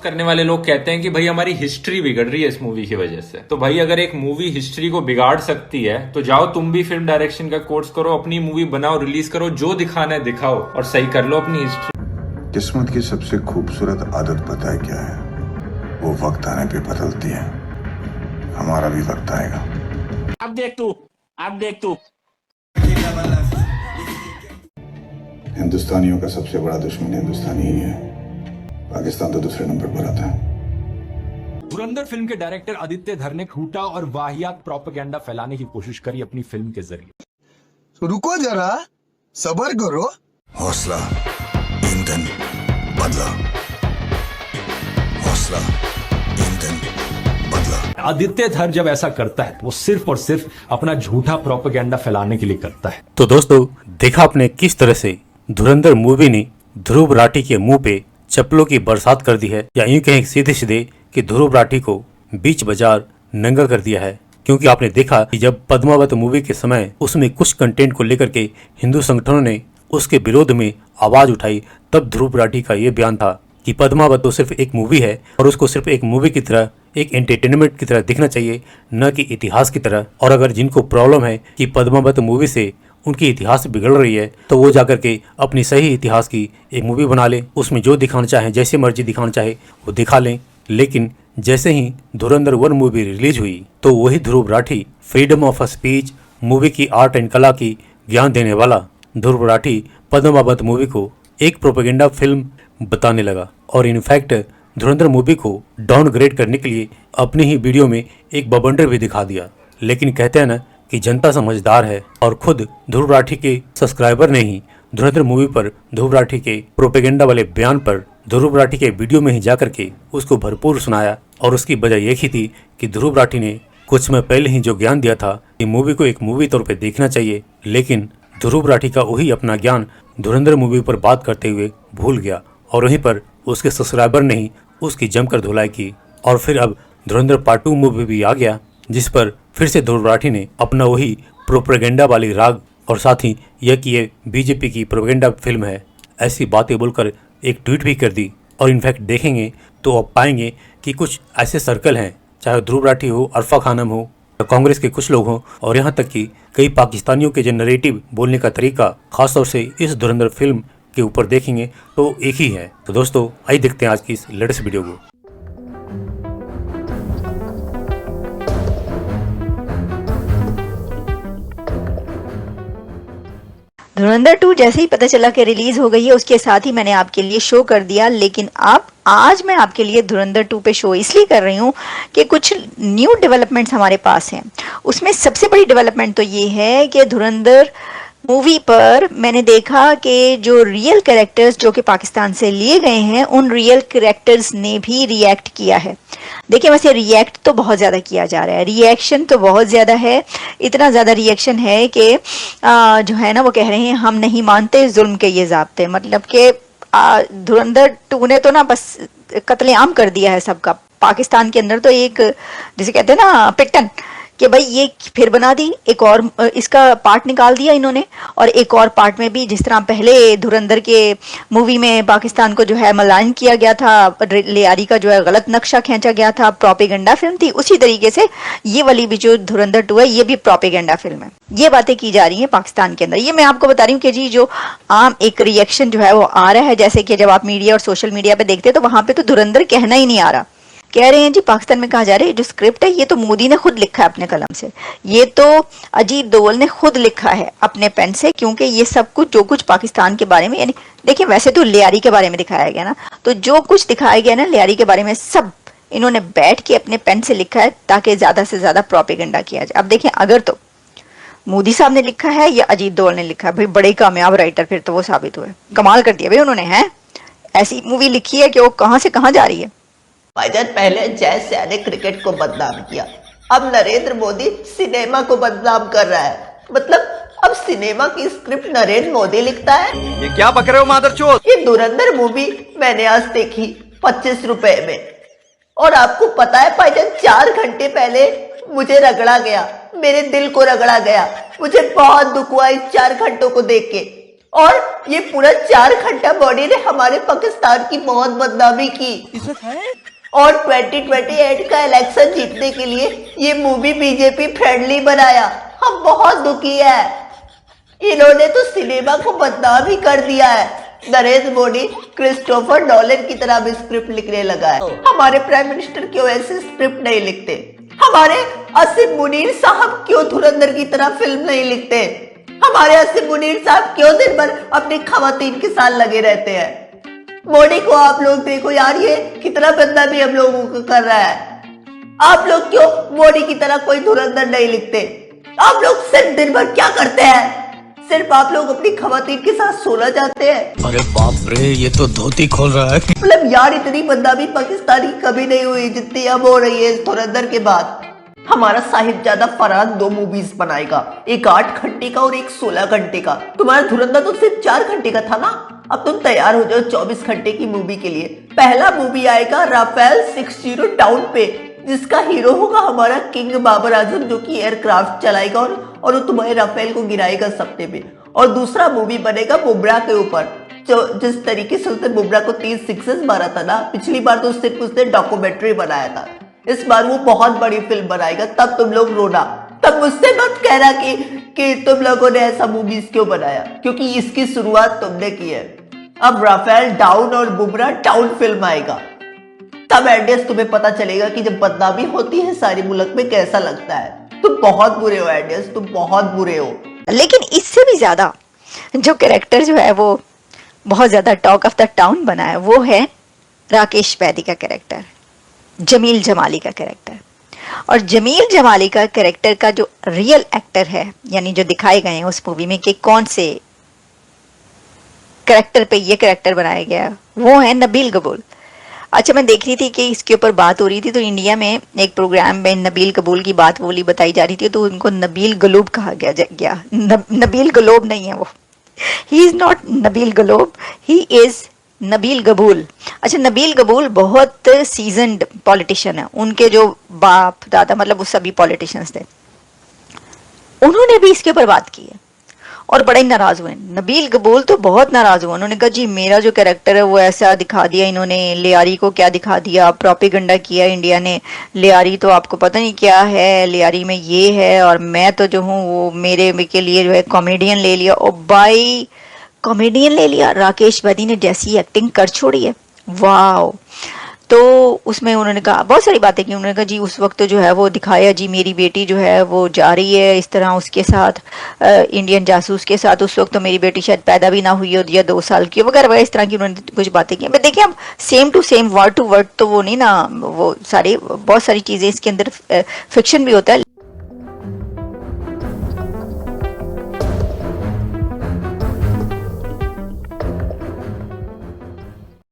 करने वाले लोग कहते हैं कि भाई हमारी हिस्ट्री बिगड़ रही है इस मूवी की वजह से। तो भाई अगर एक मूवी हिस्ट्री को बिगाड़ सकती है तो जाओ तुम भी फिल्म डायरेक्शन का कोर्स करो, अपनी मूवी बनाओ, रिलीज करो, जो दिखाना है दिखाओ और सही कर लो अपनी हिस्ट्री। किस्मत की सबसे खूबसूरत आदत पता है क्या है? वो वक्त आने पे बदलती है। हमारा भी वक्त आएगा। अब देख तू हिंदुस्तानियों का सबसे बड़ा दुश्मन हिंदुस्तानी ही है। पाकिस्तान तो दूसरे नंबर पर आता है। धुरंधर फिल्म के डायरेक्टर आदित्य धर ने झूठा और वाहियात प्रोपेगेंडा फैलाने की कोशिश करी अपनी फिल्म के जरिए। तो रुको जरा, सब्र करो। हौसला, ईंधन, बदला। हौसला, ईंधन, बदला। आदित्य धर जब ऐसा करता है तो वो सिर्फ और सिर्फ अपना झूठा प्रोपेगेंडा फैलाने के लिए करता है। तो दोस्तों, देखा आपने किस तरह से धुरंधर मूवी ने ध्रुव राठी के मुंह पे चप्पलों की बरसात कर दी है, या यूं कहें सीधे सीधे कि ध्रुव राठी को बीच बाजार नंगा कर दिया है। क्योंकि आपने देखा कि जब पद्मावत मूवी के समय उसमें कुछ कंटेंट को लेकर के हिंदू संगठनों ने उसके विरोध में आवाज उठाई, तब ध्रुव राठी का ये बयान था कि पद्मावत तो सिर्फ एक मूवी है और उसको सिर्फ एक मूवी की तरह, एक एंटरटेनमेंट की तरह दिखना चाहिए, न कि इतिहास की तरह। और अगर जिनको प्रॉब्लम है कि पद्मावत मूवी से उनकी इतिहास बिगड़ रही है तो वो जाकर के अपनी सही इतिहास की एक मूवी बना ले, उसमें जो दिखाना चाहे, जैसे मर्जी दिखाना चाहे वो दिखा लें। लेकिन जैसे ही धुरंधर 1 मूवी रिलीज हुई तो वही Dhruv Rathee, freedom of speech, movie की आर्ट एंड कला की ज्ञान देने वाला ध्रुव राठी पद्मावत मूवी को एक प्रोपेगेंडा फिल्म बताने लगा और इनफैक्ट धुरंधर मूवी को डाउनग्रेड करने के लिए अपनी ही वीडियो में एक बवंडर भी दिखा दिया। लेकिन कहते हैं ना कि जनता समझदार है और खुद ध्रुव राठी के सब्सक्राइबर ने ही धुरंधर मूवी पर ध्रुव राठी के प्रोपेगेंडा वाले बयान पर ध्रुव राठी के वीडियो में ही जाकर के उसको भरपूर सुनाया। और उसकी वजह यह ही थी कि ध्रुव राठी ने कुछ समय पहले ही जो ज्ञान दिया था कि मूवी को एक मूवी तौर पर देखना चाहिए, लेकिन ध्रुव राठी का वही अपना ज्ञान धुरंधर मूवी पर बात करते हुए भूल गया और वहीं पर उसके सब्सक्राइबर ने ही उसकी जमकर धुलाई की। और फिर अब धुरंधर पार्ट 2 मूवी भी आ गया, जिस पर फिर से ध्रुव राठी ने अपना वही प्रोपेगेंडा वाली राग और साथ ही यह कि ये बीजेपी की प्रोपेगेंडा फिल्म है, ऐसी बातें बोलकर एक ट्वीट भी कर दी। और इनफैक्ट देखेंगे तो आप पाएंगे कि कुछ ऐसे सर्कल हैं, चाहे ध्रुव राठी हो, अरफा खानम हो, कांग्रेस के कुछ लोग हों, और यहाँ तक कि कई पाकिस्तानियों के जो नरेटिव बोलने का तरीका खासतौर से इस धुरंधर फिल्म के ऊपर देखेंगे तो एक ही है। तो दोस्तों, आइए देखते हैं आज की इस लेटेस्ट वीडियो को। धुरंधर 2 जैसे ही पता चला कि रिलीज हो गई है, उसके साथ ही मैंने आपके लिए शो कर दिया। लेकिन अब आज मैं आपके लिए धुरंधर 2 पे शो इसलिए कर रही हूँ कि कुछ न्यू डेवलपमेंट्स हमारे पास हैं। उसमें सबसे बड़ी डेवलपमेंट तो ये है कि धुरंधर मूवी पर मैंने देखा कि जो रियल कैरेक्टर्स जो कि पाकिस्तान से लिए गए हैं, उन रियल कैरेक्टर्स ने भी रिएक्ट किया है। देखिए, वैसे रिएक्ट तो बहुत ज़्यादा किया जा रहा है, रिएक्शन तो बहुत ज़्यादा है। इतना ज़्यादा रिएक्शन है कि जो है ना वो कह रहे हैं हम नहीं मानते जुल्म के ये ज़ाब्ते। मतलब कि धुरंधर 2 ने तो ना बस कत्लेआम कर दिया है सबका। पाकिस्तान के अंदर तो एक, जिसे कहते हैं ना, पिटन, कि भाई ये फिर बना दी, एक और इसका पार्ट निकाल दिया इन्होंने। और एक और पार्ट में भी जिस तरह पहले धुरंधर के मूवी में पाकिस्तान को जो है मलाइन किया गया था, लियारी का जो है गलत नक्शा खींचा गया था, प्रोपेगेंडा फिल्म थी, उसी तरीके से ये वाली भी जो धुरंधर 2 है ये भी प्रोपेगेंडा फिल्म है। ये बातें की जा रही हैं पाकिस्तान के अंदर। ये मैं आपको बता रही हूँ कि जी जो आम एक रिएक्शन जो है वो आ रहा है, जैसे कि जब आप मीडिया और सोशल मीडिया पे देखते हैं तो वहां पे तो धुरंधर कहना ही नहीं आ रहा। कह रहे हैं जी पाकिस्तान में कहा जा रहा है जो स्क्रिप्ट है ये तो मोदी ने खुद लिखा है अपने कलम से, ये तो अजीत डोवल ने खुद लिखा है अपने पेन से, क्योंकि ये सब कुछ जो कुछ पाकिस्तान के बारे में, यानी देखिए वैसे तो लियारी के बारे में दिखाया गया ना, तो जो कुछ दिखाया गया ना लियारी के बारे में सब इन्होंने बैठ के अपने पेन से लिखा है ताकि ज्यादा से ज्यादा प्रोपेगेंडा किया जाए। अब देखें, अगर तो मोदी साहब ने लिखा है या अजीत डोवल ने लिखा है, भाई बड़े कामयाब राइटर फिर तो वो साबित हुए, कमाल कर दिया भाई उन्होंने। है ऐसी मूवी लिखी है कि वो कहाँ से कहाँ जा रही है। भाईजान, पहले जय सैन ने क्रिकेट को बदनाम किया, अब नरेंद्र मोदी सिनेमा को बदनाम कर रहा है। मतलब अब सिनेमा की स्क्रिप्ट नरेंद्र मोदी लिखता है। ये क्या बक रहे हो मादरचोद? ये धुरंधर मूवी मैंने आज देखी 25 रुपए में, और आपको पता है भाईजान 4 घंटे पहले मुझे रगड़ा गया, मेरे दिल को रगड़ा गया, मुझे बहुत दुख हुआ इन 4 घंटों को देख के। और ये पूरा 4 घंटा बॉडी ने हमारे पाकिस्तान की बहुत बदनामी की और 2028 का इलेक्शन जीतने के लिए ये मूवी बीजेपी फ्रेंडली बनाया। हम बहुत दुखी है, इन्होंने तो सिनेमा को बदनाम ही कर दिया है। नरेंद्र मोदी क्रिस्टोफर नॉलन की तरह भी स्क्रिप्ट लिखने लगा है। हमारे प्राइम मिनिस्टर क्यों ऐसे स्क्रिप्ट नहीं लिखते? हमारे आसिफ मुनीर साहब क्यों धुरंधर की तरह फिल्म नहीं लिखते? हमारे आसिफ मुनीर साहब क्यों दिन भर अपनी खवातीन के साथ लगे रहते हैं? मोदी को आप लोग देखो यार, ये कितना बदनामी हम लोगों को कर रहा है। आप लोग क्यों मोदी की तरह कोई धुरंधर नहीं लिखते? आप लोग सिर्फ दिन भर क्या करते हैं? सिर्फ आप लोग अपनी खवातीन के साथ सोना चाहते हैं। अरे बाप रे, ये तो धोती खोल रहा है। मतलब यार, इतनी बदनामी पाकिस्तानी कभी नहीं हुई जितनी अब हो रही है इस धुरंधर के बाद। हमारा साहिबजादा फरहान 2 मूवीज बनाएगा, एक 8 घंटे का और एक 16 घंटे का। तुम्हारा धुरंधर तो सिर्फ 4 घंटे का था ना। अब तुम तैयार हो जाओ 24 घंटे की मूवी के लिए। पहला मूवी आएगा राफेल 60 टाउन पे, जिसका हीरो होगा हमारा किंग बाबर आजम, जो कि एयरक्राफ्ट चलाएगा और वो तुम्हारे राफेल को गिराएगा सपने में। और दूसरा मूवी बनेगा बुमराह के ऊपर, जो जिस तरीके से उसने बुमराह को 30 सिक्सेस मारा था ना, पिछली बार तो सिर्फ उसने डॉक्यूमेंट्री बनाया था। इस बार वो बहुत बड़ी फिल्म बनाएगा, तब तुम लोग रोना। तब मुझसे मत कहना कि तुम लोगों ने ऐसा मूवीज क्यों बनाया, क्योंकि इसकी शुरुआत तुमने की है। अब राफेल डाउन और बुमराह टाउन फिल्म आएगा, तब एडियस तुम्हें पता चलेगा कि जब बदनामी होती है सारी मुल्क में कैसा लगता है। तुम बहुत बुरे हो एडियस, तुम बहुत बुरे हो। लेकिन इससे भी ज्यादा जो कैरेक्टर जो है वो बहुत ज्यादा टॉक ऑफ द टाउन बना है, वो है राकेश बैदी का कैरेक्टर, जमील जमाली का कैरेक्टर। और जमील जमाली का कैरेक्टर का जो रियल एक्टर है, यानी जो दिखाए गए हैं उस मूवी में कि कौन से कैरेक्टर पे ये कैरेक्टर बनाया गया, वो है नबील कबूल। अच्छा, मैं देख रही थी कि इसके ऊपर बात हो रही थी, तो इंडिया में एक प्रोग्राम में नबील कबूल की बात बोली बताई जा रही थी, तो उनको नबील गलोब कहा गया। नबील गलोब नहीं है वो, he is not Nabeel Galob, he is Nabeel Kabool. अच्छा, नबील कबूल बहुत सीजन्ड पॉलिटिशियन है, उनके जो बाप दादा मतलब वो सभी पॉलिटिशियंस थे, उन्होंने भी इसके ऊपर बात की है और बड़े नाराज हुए। नबील कबूल तो बहुत नाराज हुए, उन्होंने कहा जी मेरा जो कैरेक्टर है वो ऐसा दिखा दिया इन्होंने, लियारी को क्या दिखा दिया, प्रोपेगेंडा किया इंडिया ने, लियारी तो आपको पता नहीं क्या है, लियारी में ये है, और मैं तो जो हूँ वो मेरे के लिए जो है कॉमेडियन ले लिया। और बाई कॉमेडियन ले लिया, राकेश बैदी ने जैसी एक्टिंग कर छोड़ी है, वाह। तो उसमें उन्होंने कहा बहुत सारी बातें की। उन्होंने कहा जी उस वक्त तो जो है वो दिखाया जी मेरी बेटी जो है वो जा रही है इस तरह उसके साथ, इंडियन जासूस के साथ, उस वक्त तो मेरी बेटी शायद पैदा भी ना हुई हो, या 2 साल की वगैरह वगैरह, इस तरह की उन्होंने कुछ बातें की। देखिए अब same to same word to word तो वो नहीं ना, वो सारी बहुत सारी चीज़ें इसके अंदर फिक्शन भी होता है।